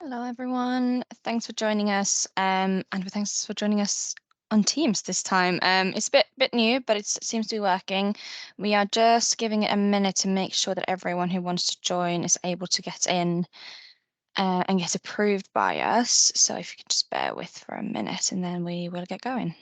Hello, everyone. Thanks for joining us, and thanks for joining us on Teams this time. It's a bit new, but it seems to be working. We are just giving it a minute to make sure that everyone who wants to join is able to get in and get approved by us. So if you could just bear with for a minute, and then we will get going.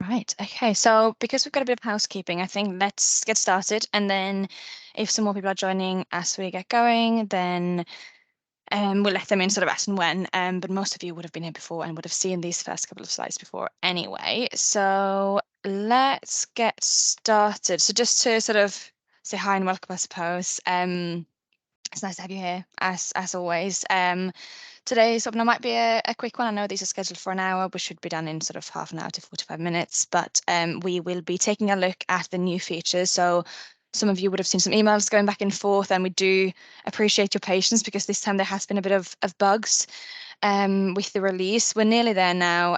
Right. Okay. So because we've got a bit of housekeeping, I think let's get started, and then if some more people are joining as we get going, then we'll let them in sort of as and when, but most of you would have been here before and would have seen these first couple of slides before anyway. So let's get started. So just to sort of say hi and welcome, I suppose. It's nice to have you here, as always. Today's webinar might be a quick one. I know these are scheduled for an hour, but should be done in sort of half an hour to 45 minutes. But we will be taking a look at the new features. So some of you would have seen some emails going back and forth, and we do appreciate your patience because this time there has been a bit of bugs with the release. We're nearly there now.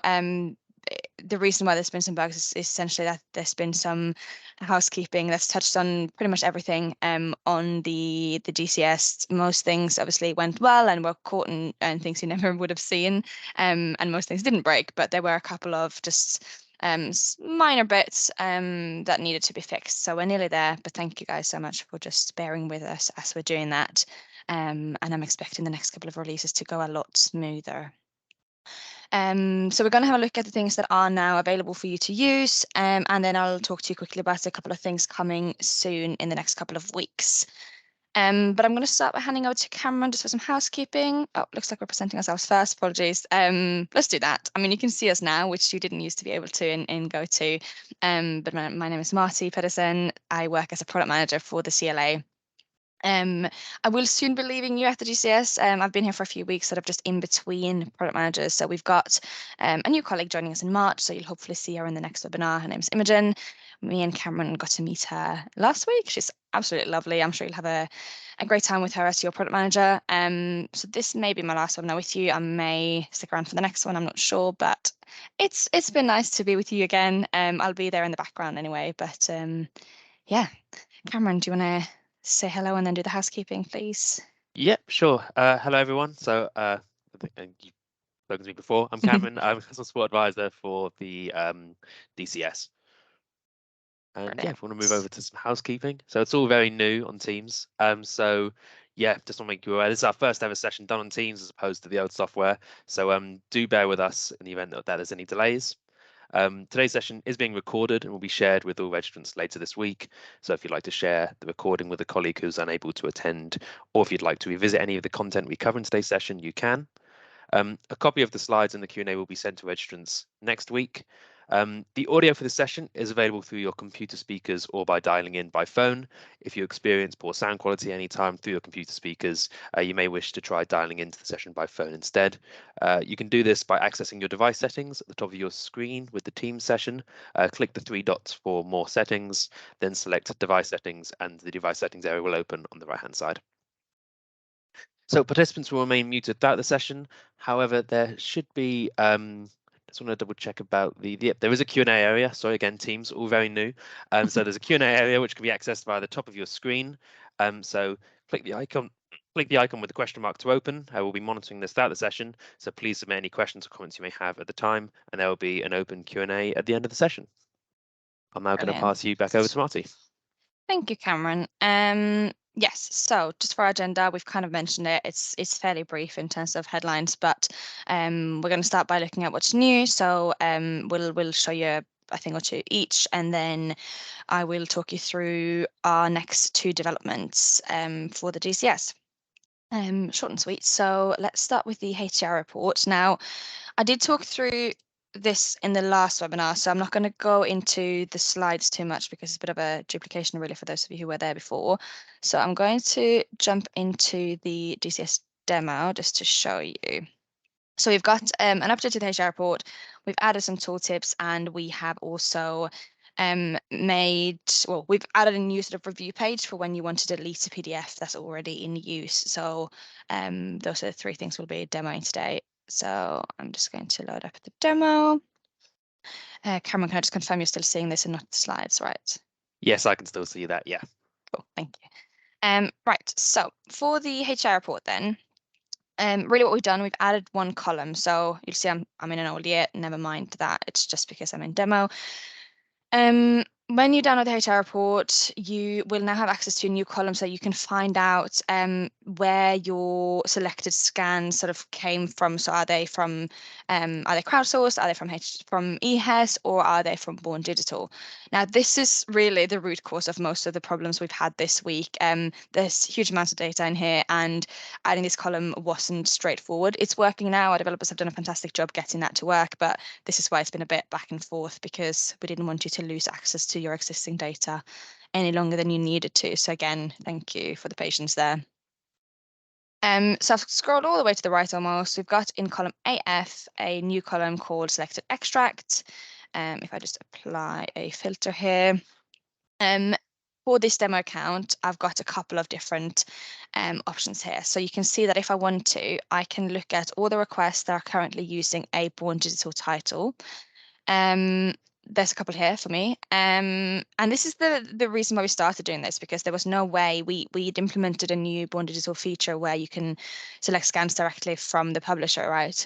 The reason why there's been some bugs is essentially that there's been some housekeeping that's touched on pretty much everything on the DCS. Most things obviously went well and were caught and things you never would have seen, and most things didn't break, but there were a couple of just minor bits that needed to be fixed. So we're nearly there, but thank you guys so much for just bearing with us as we're doing that. And I'm expecting the next couple of releases to go a lot smoother. So we're going to have a look at the things that are now available for you to use, and then I'll talk to you quickly about a couple of things coming soon in the next couple of weeks. But I'm going to start by handing over to Cameron just for some housekeeping. Oh, looks like we're presenting ourselves first. Apologies. Let's do that. I mean, you can see us now, which you didn't used to be able to in GoTo. But my name is Marty Pedersen. I work as a product manager for the CLA. I will soon be leaving you at the DCS. I've been here for a few weeks, sort of just in between product managers. So we've got a new colleague joining us in March. So you'll hopefully see her in the next webinar. Her name's Imogen. Me and Cameron got to meet her last week. She's absolutely lovely. I'm sure you'll have a great time with her as your product manager. So this may be my last webinar with you. I may stick around for the next one. I'm not sure, but it's been nice to be with you again. I'll be there in the background anyway. But yeah, Cameron, do you want to say hello and then do the housekeeping, please? Yep, sure. Hello, everyone. So I think you've spoken to me before. I'm Cameron. I'm a customer support advisor for the DCS. And yeah, if we want to move over to some housekeeping. So it's all very new on Teams. So yeah, just want to make you aware, this is our first ever session done on Teams as opposed to the old software. So do bear with us in the event that there's any delays. Today's session is being recorded and will be shared with all registrants later this week. So if you'd like to share the recording with a colleague who's unable to attend, or if you'd like to revisit any of the content we cover in today's session, you can. A copy of the slides and the Q&A will be sent to registrants next week. The audio for this session is available through your computer speakers or by dialing in by phone. If you experience poor sound quality anytime through your computer speakers, you may wish to try dialing into the session by phone instead. You can do this by accessing your device settings at the top of your screen with the Teams session. Click the three dots for more settings, then select device settings, and the device settings area will open on the right-hand side. So participants will remain muted throughout the session. However, there should be, just want to double check about there is a Q&A area. Sorry, again, Teams, all very new. So there's a Q&A area which can be accessed via the top of your screen. So click the icon with the question mark to open. We'll be monitoring this throughout the session. So please submit any questions or comments you may have at the time, and there will be an open Q&A at the end of the session. I'm now going to pass you back over to Marty. Thank you, Cameron. Yes, so just for our agenda, we've kind of mentioned it. It's fairly brief in terms of headlines, but we're going to start by looking at what's new. So we'll show you a thing or two each, and then I will talk you through our next two developments for the DCS. Short and sweet. So let's start with the HCR report. Now, I did talk through this in the last webinar, so I'm not going to go into the slides too much because it's a bit of a duplication really for those of you who were there before. So I'm going to jump into the DCS demo just to show you. So we've got an update to the HR report, we've added some tooltips, and we have also we've added a new sort of review page for when you want to delete a PDF that's already in use. So those are the three things we'll be demoing today. So I'm just going to load up the demo. Cameron, can I just confirm you're still seeing this and not the slides, right? Yes, I can still see that. Yeah. Cool, thank you. Right, so for the HR report then, really what we've done, we've added one column. So you'll see I'm in an old year, never mind that. It's just because I'm in demo. When you download the HR report, you will now have access to a new column so you can find out where your selected scans sort of came from. So are they crowdsourced? Are they from eHES, or are they from Born Digital? Now, this is really the root cause of most of the problems we've had this week. There's huge amounts of data in here, and adding this column wasn't straightforward. It's working now. Our developers have done a fantastic job getting that to work, but this is why it's been a bit back and forth, because we didn't want you to lose access to your existing data any longer than you needed to. So again, thank you for the patience there. So I've scrolled all the way to the right almost. We've got in column AF a new column called selected extract. If I just apply a filter here. For this demo account, I've got a couple of different options here. So you can see that if I want to, I can look at all the requests that are currently using a Born Digital title. There's a couple here for me. And this is the reason why we started doing this, because there was no way we'd implemented a new Born Digital feature where you can select scans directly from the publisher, right?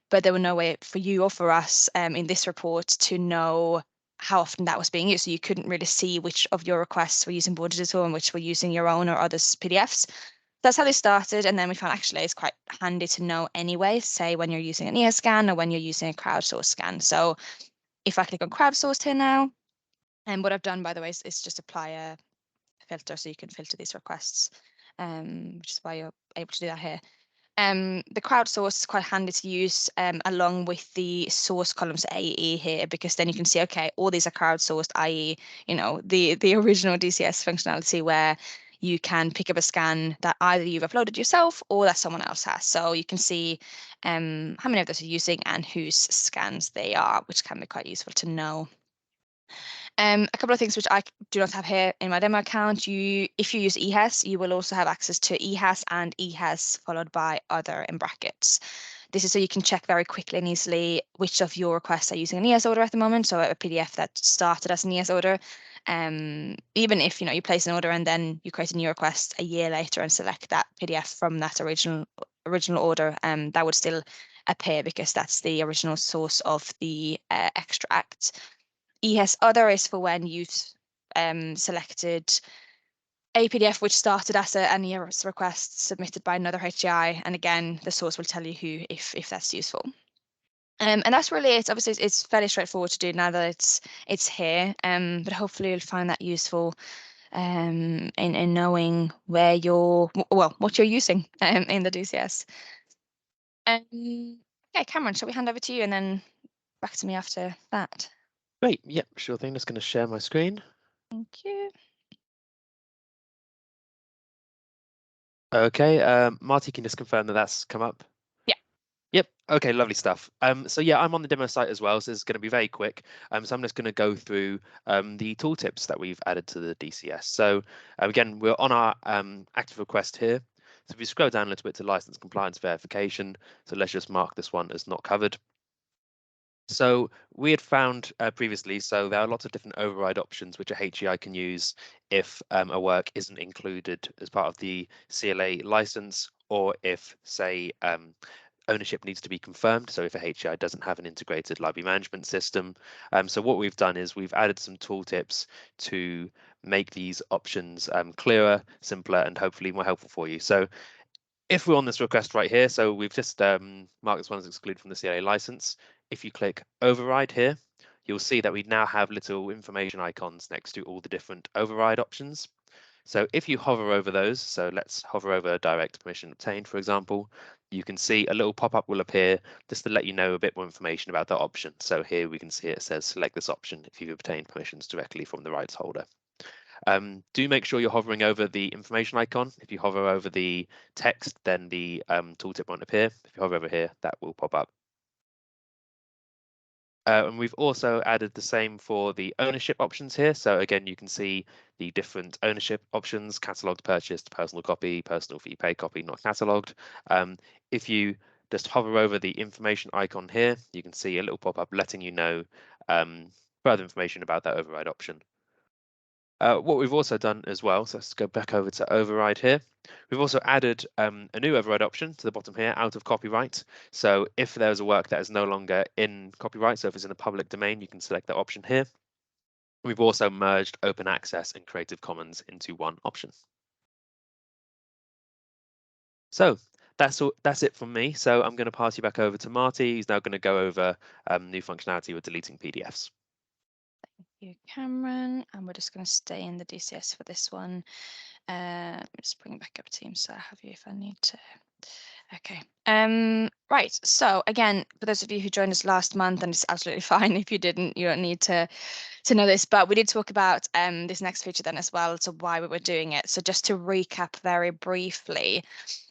But there were no way for you or for us in this report to know how often that was being used. So you couldn't really see which of your requests were using Born Digital and which were using your own or others' PDFs. That's how they started. And then we found actually it's quite handy to know anyway, say when you're using an ES scan or when you're using a crowdsourced scan. So if I click on crowdsourced here now, and what I've done, by the way, is just apply a filter so you can filter these requests, which is why you're able to do that here. The crowdsource is quite handy to use along with the source columns AE here, because then you can see, okay, all these are crowdsourced, i.e., the original DCS functionality where you can pick up a scan that either you've uploaded yourself or that someone else has. So you can see how many of those are using and whose scans they are, which can be quite useful to know. A couple of things which I do not have here in my demo account. If you use eHES, you will also have access to eHES and eHES followed by other in brackets. This is so you can check very quickly and easily which of your requests are using an ES order at the moment. So a PDF that started as an ES order. Even if you place an order and then you create a new request a year later and select that PDF from that original order, that would still appear because that's the original source of the extract. EHES other is for when you've selected a PDF which started as an ES request submitted by another HCI, and again, the source will tell you who, if that's useful. And that's really it. Obviously, it's fairly straightforward to do now that it's here, but hopefully you'll find that useful in knowing what you're using in the DCS. Okay, Cameron, shall we hand over to you and then back to me after that? Great. Yep, sure thing. Just going to share my screen. Thank you. Okay, Marty, can you just confirm that that's come up? Yeah. Yep. Okay, lovely stuff. So yeah, I'm on the demo site as well, so it's going to be very quick. So I'm just going to go through the tooltips that we've added to the DCS. So again, we're on our active request here. So if you scroll down a little bit to license compliance verification, so let's just mark this one as not covered. So we had found previously, so there are lots of different override options which a HEI can use if a work isn't included as part of the CLA license, or if, say, ownership needs to be confirmed. So if a HEI doesn't have an integrated library management system. So what we've done is we've added some tooltips to make these options clearer, simpler, and hopefully more helpful for you. So if we're on this request right here, so we've just marked this one as excluded from the CLA license. If you click override here, you'll see that we now have little information icons next to all the different override options. So if you hover over those, so let's hover over direct permission obtained, for example, you can see a little pop-up will appear just to let you know a bit more information about that option. So here we can see it says select this option if you've obtained permissions directly from the rights holder. Do make sure you're hovering over the information icon. If you hover over the text, then the tooltip won't appear. If you hover over here, that will pop up. And we've also added the same for the ownership options here. So again, you can see the different ownership options: catalogued, purchased, personal copy, personal for pay copy, not catalogued. If you just hover over the information icon here, you can see a little pop-up letting you know further information about that override option. What we've also done as well, so let's go back over to override here. We've also added a new override option to the bottom here, out of copyright. So if there's a work that is no longer in copyright, so if it's in a public domain, you can select that option here. We've also merged open access and Creative Commons into one option. So that's it from me. So I'm going to pass you back over to Marty, who's now going to go over new functionality with deleting PDFs. You, Cameron, and we're just going to stay in the DCS for this one. Let me just bring back up Teams so I have you if I need to. Okay. Right. So again, for those of you who joined us last month, and it's absolutely fine if you didn't, you don't need to know this, but we did talk about this next feature then as well, so why we were doing it. So just to recap very briefly,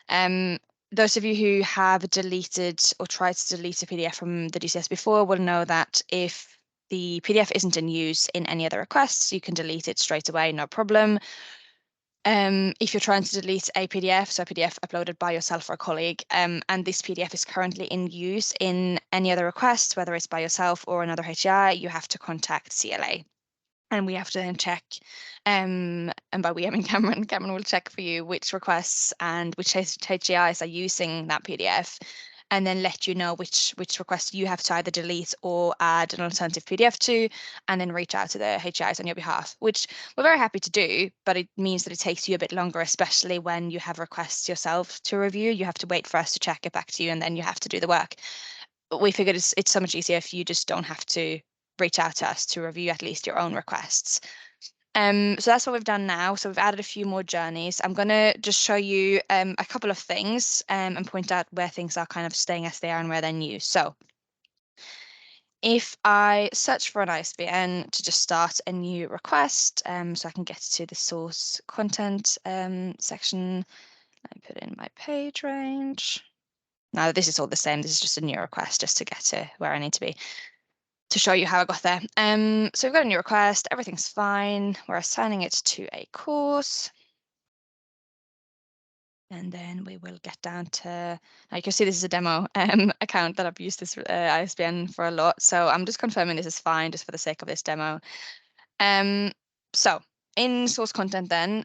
those of you who have deleted or tried to delete a PDF from the DCS before will know that if the PDF isn't in use in any other requests, you can delete it straight away, no problem. If you're trying to delete a PDF, so a PDF uploaded by yourself or a colleague, and this PDF is currently in use in any other request, whether it's by yourself or another HCI, you have to contact CLA. And we have to then check, and by we I mean Cameron. Cameron will check for you which requests and which HCIs are using that PDF, and then let you know which request you have to either delete or add an alternative PDF to, and then reach out to the HCIs on your behalf, which we're very happy to do, but it means that it takes you a bit longer, especially when you have requests yourself to review. You have to wait for us to check it back to you, and then you have to do the work. But we figured it's so much easier if you just don't have to reach out to us to review at least your own requests. So that's what we've done now. So we've added a few more journeys. I'm going to just show you a couple of things and point out where things are kind of staying as they are and where they're new. So if I search for an ISBN to just start a new request, so I can get to the source content section, let me put in my page range. Now this is all the same. This is just a new request just to get to where I need to be, to show you how I got there. So we've got a new request, everything's fine. We're assigning it to a course. And then we will get down to, now you can see this is a demo account that I've used this ISBN for a lot. So I'm just confirming this is fine just for the sake of this demo. So in source content then,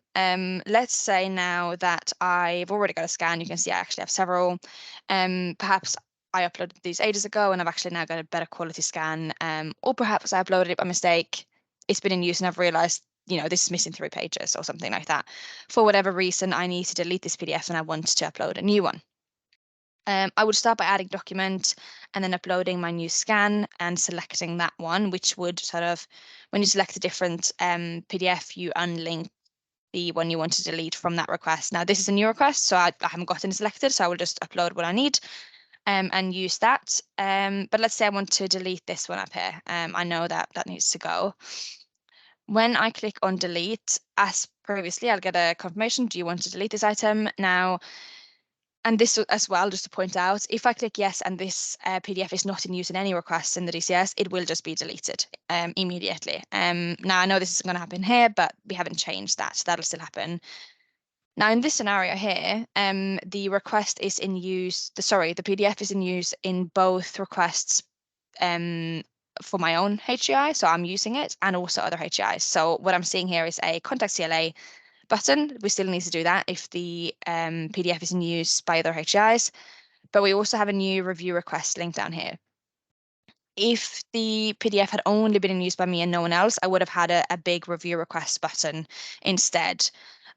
let's say now that I've already got a scan, you can see I actually have several. Perhaps I uploaded these ages ago and I've actually now got a better quality scan, or perhaps I uploaded it by mistake. It's been in use and I've realized, this is missing 3 pages or something like that. For whatever reason, I need to delete this PDF and I want to upload a new one. I would start by adding document and then uploading my new scan and selecting that one, which would sort of, when you select a different PDF, you unlink the one you want to delete from that request. Now, this is a new request, so I haven't gotten it selected, so I will just upload what I need and use that. But let's say I want to delete this one up here. I know that needs to go. When I click on delete, as previously, I'll get a confirmation. Do you want to delete this item? Now, and this as well, just to point out, if I click yes and this PDF is not in use in any requests in the DCS, it will just be deleted immediately. Now, I know this isn't going to happen here, but we haven't changed that, so that'll still happen. Now, in this scenario here, the request is in use, the PDF is in use in both requests for my own HCI, so I'm using it, and also other HCIs. So what I'm seeing here is a contact CLA button. We still need to do that if the PDF is in use by other HCIs, but we also have a new review request link down here. If the PDF had only been in use by me and no one else, I would have had a big review request button instead.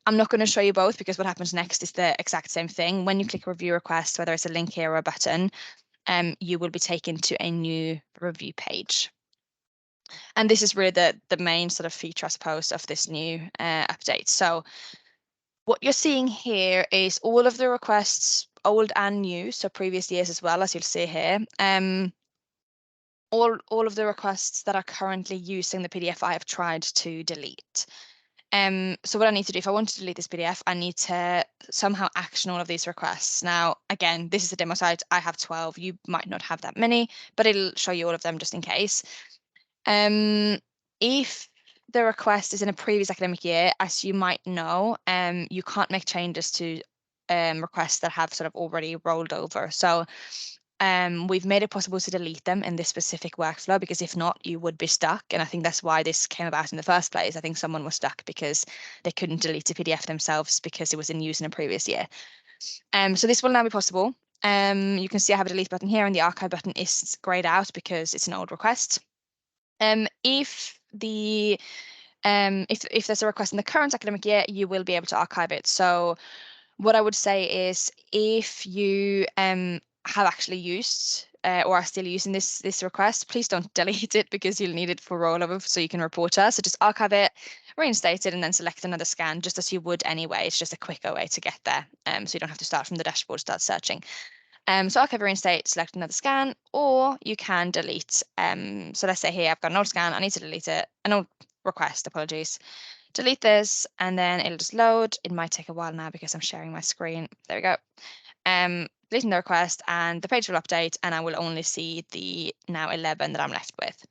I'm not going to show you both because what happens next is the exact same thing. When you click review request, whether it's a link here or a button, you will be taken to a new review page. And this is really the main sort of feature, I suppose, of this new update. So what you're seeing here is all of the requests, old and new, so previous years as well, as you'll see here. All of the requests that are currently using the PDF I have tried to delete. So what I need to do, if I want to delete this PDF, I need to somehow action all of these requests. Now, again, this is a demo site. I have 12. You might not have that many, but it'll show you all of them just in case. If the request is in a previous academic year, as you might know, you can't make changes to requests that have sort of already rolled over. So we've made it possible to delete them in this specific workflow, because if not, you would be stuck. And I think that's why this came about in the first place. I think someone was stuck because they couldn't delete a PDF themselves because it was in use in a previous year. So this will now be possible. You can see I have a delete button here, and the archive button is grayed out because it's an old request. If there's a request in the current academic year, you will be able to archive it. So what I would say is, if you have actually used or are still using this request, please don't delete it, because you'll need it for rollover so you can report us. So just archive it, reinstate it, and then select another scan, just as you would anyway. It's just a quicker way to get there, so you don't have to start from the dashboard, start searching. So archive, reinstate, select another scan, or you can delete. So let's say here I've got an old scan, I need to delete it, an old request, apologies. Delete this, and then it'll just load. It might take a while now because I'm sharing my screen. There we go. Deleting the request, and the page will update, and I will only see the now 11 that I'm left with.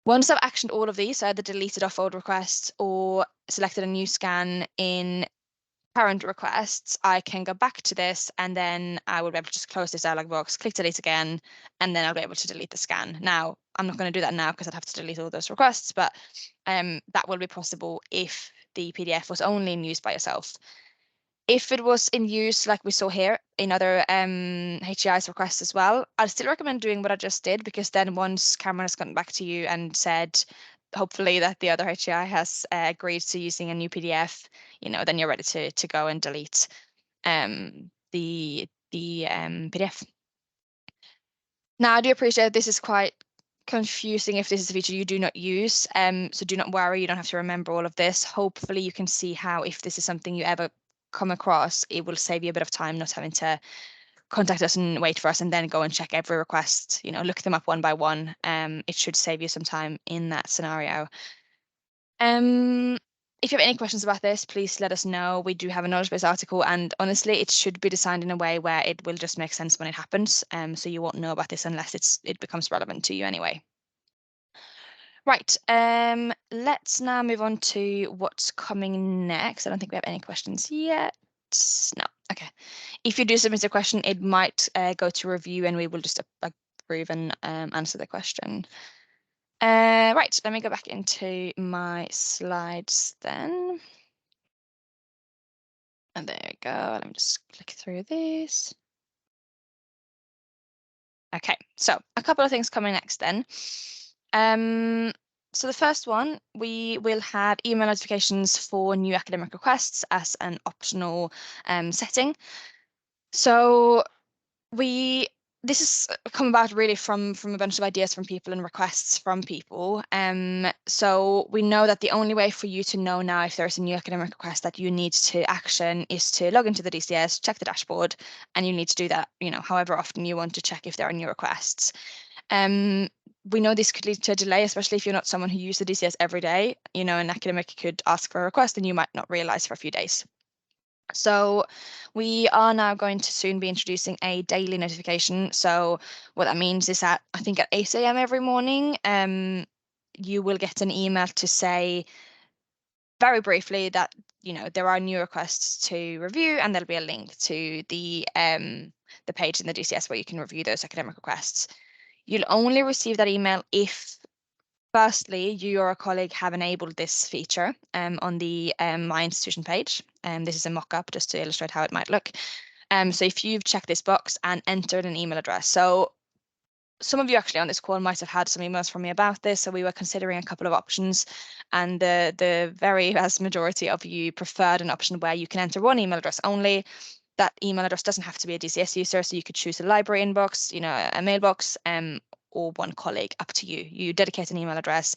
Once I've actioned all of these, so either deleted off old requests or selected a new scan in current requests, I can go back to this, and then I will be able to just close this dialog box, click delete again, and then I'll be able to delete the scan. Now, I'm not going to do that now because I'd have to delete all those requests, but that will be possible if the PDF was only in use by yourself. If it was in use, like we saw here, in other HEI's requests as well, I'd still recommend doing what I just did, because then once Cameron has gotten back to you and said, hopefully, that the other HEI has agreed to using a new PDF, then you're ready to go and delete the PDF. Now, I do appreciate this is quite confusing if this is a feature you do not use, so do not worry, you don't have to remember all of this. Hopefully you can see how, if this is something you ever come across, it will save you a bit of time not having to contact us and wait for us and then go and check every request, look them up one by one. It should save you some time in that scenario. If you have any questions about this, please let us know. We do have a knowledge base article, and honestly, it should be designed in a way where it will just make sense when it happens. So you won't know about this unless it becomes relevant to you anyway. Right, let's now move on to what's coming next. I don't think we have any questions yet. No, okay. If you do submit a question, it might go to review, and we will just approve and answer the question. Right, let me go back into my slides then. And there we go. Let me just click through this. Okay, so a couple of things coming next then. So the first one, we will have email notifications for new academic requests as an optional setting. So this has come about really from a bunch of ideas from people and requests from people. So we know that the only way for you to know now if there's a new academic request that you need to action is to log into the DCS, check the dashboard, and you need to do that, however often you want to check if there are new requests. We know this could lead to a delay, especially if you're not someone who uses the DCS every day. An academic could ask for a request and you might not realize for a few days. So we are now going to soon be introducing a daily notification. So what that means is that I think at 8 a.m. every morning, you will get an email to say very briefly that there are new requests to review, and there'll be a link to the page in the DCS where you can review those academic requests. You'll only receive that email if, firstly, you or a colleague have enabled this feature on the My Institution page. This is a mock-up just to illustrate how it might look. So if you've checked this box and entered an email address, so some of you actually on this call might have had some emails from me about this, so we were considering a couple of options, and the very vast majority of you preferred an option where you can enter one email address only. That email address doesn't have to be a DCS user, so you could choose a library inbox, a mailbox, or one colleague, up to you. You dedicate an email address,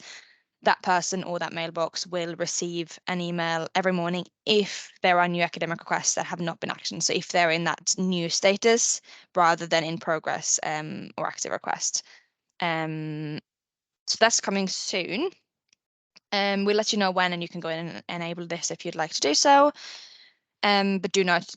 that person or that mailbox will receive an email every morning if there are new academic requests that have not been actioned. So if they're in that new status rather than in progress or active request. So that's coming soon. We'll let you know when, and you can go in and enable this if you'd like to do so. But do not,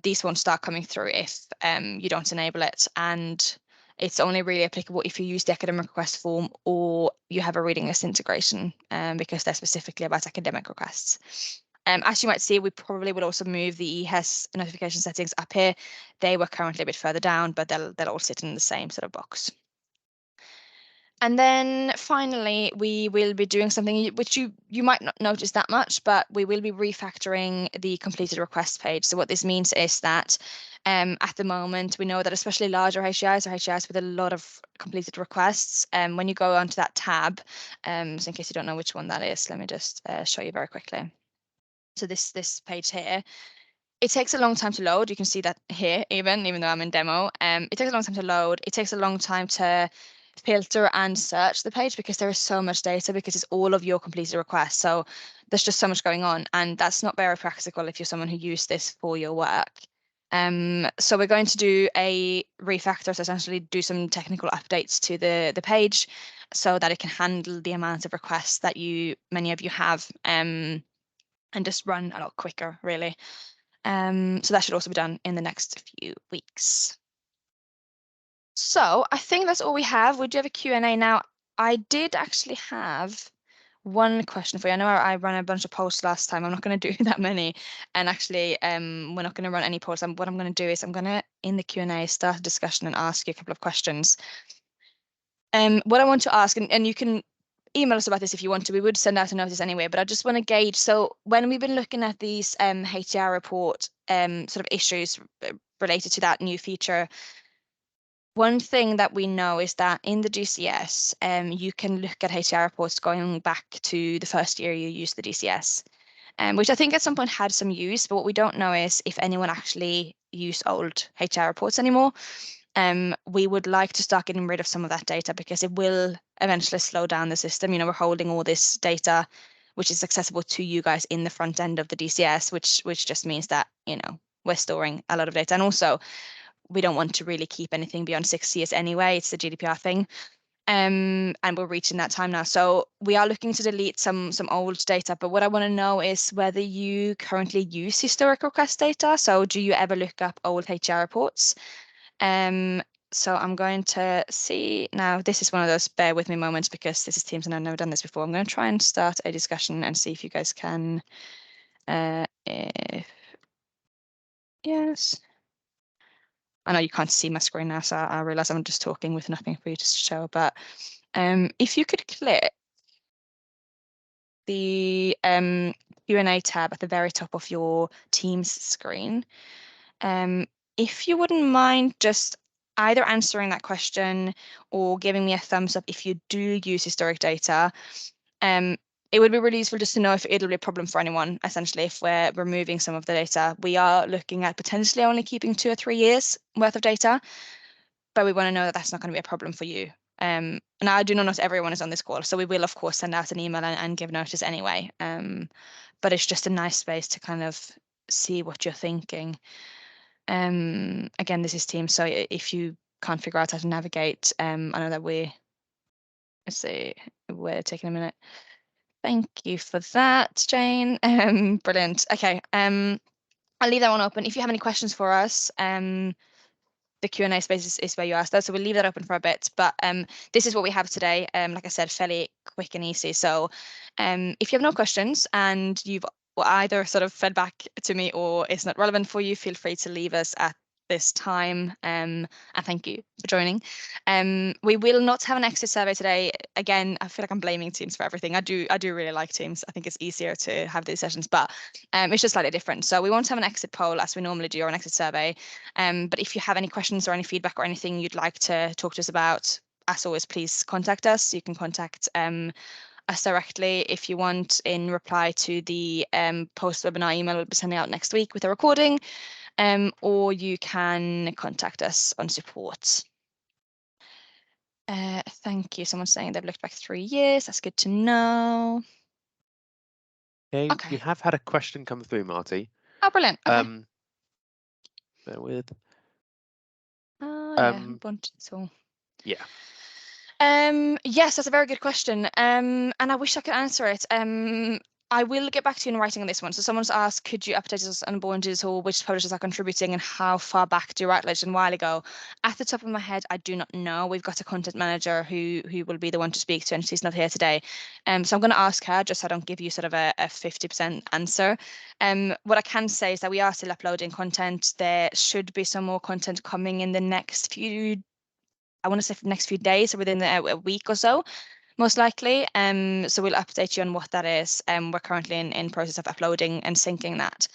these won't start coming through if you don't enable it. And it's only really applicable if you use the academic request form or you have a reading list integration, because they're specifically about academic requests. As you might see, we probably would also move the EHES notification settings up here. They were currently a bit further down, but they'll all sit in the same sort of box. And then finally, we will be doing something which you might not notice that much, but we will be refactoring the completed request page. So what this means is that at the moment, we know that especially larger HCIs or HCIs with a lot of completed requests, when you go onto that tab, so in case you don't know which one that is, let me just show you very quickly. So this page here, it takes a long time to load. You can see that here, even though I'm in demo. It takes a long time to load. It takes a long time to filter and search the page because there is so much data, because it's all of your completed requests. So there's just so much going on, and that's not very practical if you're someone who used this for your work. So we're going to do a refactor, so essentially do some technical updates to the page so that it can handle the amount of requests that many of you have, and just run a lot quicker, really. So that should also be done in the next few weeks. So I think that's all we have. We do have a Q&A now. I did actually have one question for you. I know I ran a bunch of polls last time. I'm not going to do that many. And actually, we're not going to run any polls. What I'm going to do is I'm going to, in the Q&A, start a discussion and ask you a couple of questions. What I want to ask, and you can email us about this if you want to. We would send out a notice anyway, but I just want to gauge. So when we've been looking at these HDR report sort of issues related to that new feature, one thing that we know is that in the DCS, you can look at HDR reports going back to the first year you used the DCS, which I think at some point had some use, but what we don't know is if anyone actually used old HDR reports anymore. We would like to start getting rid of some of that data because it will eventually slow down the system. We're holding all this data, which is accessible to you guys in the front end of the DCS, which just means that, we're storing a lot of data. And also, we don't want to really keep anything beyond 6 years anyway. It's the GDPR thing. And we're reaching that time now. So we are looking to delete some old data. But what I want to know is whether you currently use historic request data. So do you ever look up old HR reports? So I'm going to see now. This is one of those bear with me moments because this is Teams and I've never done this before. I'm going to try and start a discussion and see if you guys can. If yes. I know you can't see my screen now, so I realize I'm just talking with nothing for you to show. But if you could click the Q&A tab at the very top of your Teams screen, if you wouldn't mind just either answering that question or giving me a thumbs up if you do use historic data. It would be really useful just to know if it'll be a problem for anyone, essentially, if we're removing some of the data. We are looking at potentially only keeping 2 or 3 years worth of data, but we want to know that that's not going to be a problem for you. And I do know not everyone is on this call, so we will, of course, send out an email and give notice anyway. But it's just a nice space to kind of see what you're thinking. Again, this is Teams, so if you can't figure out how to navigate, I know that let's see, we're taking a minute. Thank you for that, Jane. Brilliant. Okay. I'll leave that one open. If you have any questions for us, the Q&A space is where you ask that. So we'll leave that open for a bit. But this is what we have today. Like I said, fairly quick and easy. So if you have no questions and you've either sort of fed back to me or it's not relevant for you, feel free to leave us at this time. And thank you for joining. We will not have an exit survey today. Again, I feel like I'm blaming Teams for everything. I do really like Teams. I think it's easier to have these sessions, but it's just slightly different. So we won't have an exit poll as we normally do or an exit survey. But if you have any questions or any feedback or anything you'd like to talk to us about, as always, please contact us. You can contact us directly if you want in reply to the post-webinar email we'll be sending out next week with a recording, or you can contact us on support. Thank you. Someone's saying they've looked back 3 years. That's good to know. Okay. We have had a question come through, Marty. Oh, brilliant. Okay. Bear with. Oh, yeah. Ubuntu. Yeah. Yes, that's a very good question. And I wish I could answer it. I will get back to you in writing on this one. So someone's asked, could you update us on Born Digital, which publishers are contributing and how far back do you write legend a while ago? At the top of my head, I do not know. We've got a content manager who will be the one to speak to, and she's not here today. So I'm going to ask her, just so I don't give you sort of a 50% answer. What I can say is that we are still uploading content. There should be some more content coming in the next few, I want to say, for the next few days or within a week or so, most likely. So we'll update you on what that is. We're currently in process of uploading and syncing that.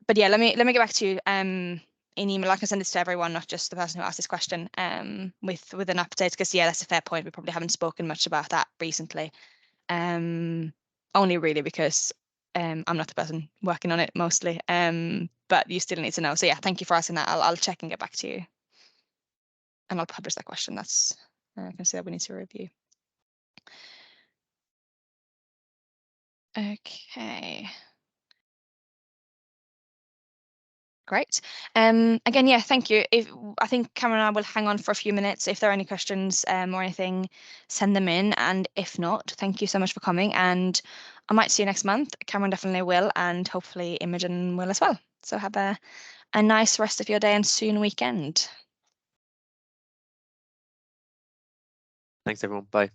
But yeah, let me get back to you in email. I can send this to everyone, not just the person who asked this question, with an update, because yeah, that's a fair point. We probably haven't spoken much about that recently. Only really because I'm not the person working on it mostly. But you still need to know. So yeah, thank you for asking that. I'll check and get back to you. And I'll publish that question. That's I can see that we need to review. Okay. Great. Again, yeah, thank you. I think Cameron and I will hang on for a few minutes. If there are any questions or anything, send them in. And if not, thank you so much for coming. And I might see you next month. Cameron definitely will, and hopefully Imogen will as well. So have a nice rest of your day and soon weekend. Thanks, everyone. Bye.